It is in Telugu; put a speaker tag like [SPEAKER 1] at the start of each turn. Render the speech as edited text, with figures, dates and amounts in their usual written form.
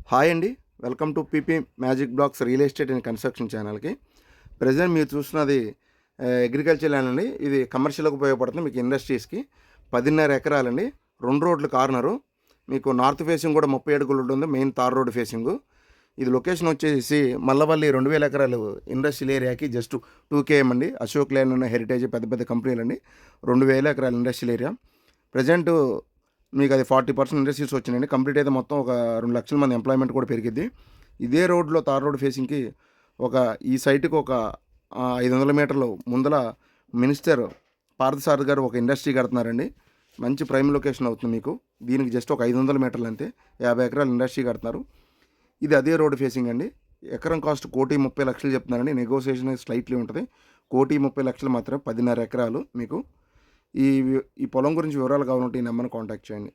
[SPEAKER 1] హాయ్ అండి. Welcome to PP magic blocks real estate and construction ఛానల్‌కి. ప్రెజెంట్ మీరు చూస్తున్నది అగ్రికల్చర్ ల్యాండ్ అండి. ఇది కమర్షియల్‌కి ఉపయోగపడుతుంది. మీకు ఇండస్ట్రీస్‌కి 10.5 ఎకరాలండి. 2 రోడ్లు కార్నరు. మీకు నార్త్ ఫేసింగ్ కూడా 30 అడుగులు ఉంటుంది. Main tar road facing. ఇది లొకేషన్ వచ్చేసి మల్లవల్లి 2000 ఎకరాలు ఇండస్ట్రియల్ ఏరియాకి జస్ట్ 2 km అండి. అశోక్ ల్యాండ్ ఉన్న హెరిటేజ్ పెద్ద పెద్ద కంపెనీలండి. 2000 ఎకరాల ఇండస్ట్రియల్ ఏరియా. ప్రెజెంట్ మీకు అది 40% ఇండస్ట్రీస్ వచ్చినాయండి. కంప్లీట్ అయితే మొత్తం ఒక 2 లక్షల మంది ఎంప్లాయ్మెంట్ కూడా పెరిగిద్ది. ఇదే రోడ్లో తార్ రోడ్ ఫేసింగ్కి ఈ సైట్కి ఒక 500 మీటర్లు ముందల మినిస్టర్ పార్థసారథి గారు ఒక ఇండస్ట్రీ కడుతున్నారండి. మంచి ప్రైమ్ లొకేషన్ అవుతుంది మీకు. దీనికి జస్ట్ ఒక 500 మీటర్లు అంతే. 50 ఎకరాల ఇండస్ట్రీ కడుతున్నారు. ఇది అదే రోడ్ ఫేసింగ్ అండి. ఎకరం కాస్ట్ 1,30,00,000 చెప్తున్నారండి. నెగోసియేషన్ స్లైట్లీ ఉంటుంది. 1,30,00,000 మాత్రమే. 10.5 ఎకరాలు మీకు. ఈ పొలం గురించి వివరాలు కావాలంటే ఈ నెంబర్ని కాంటాక్ట్ చేయండి.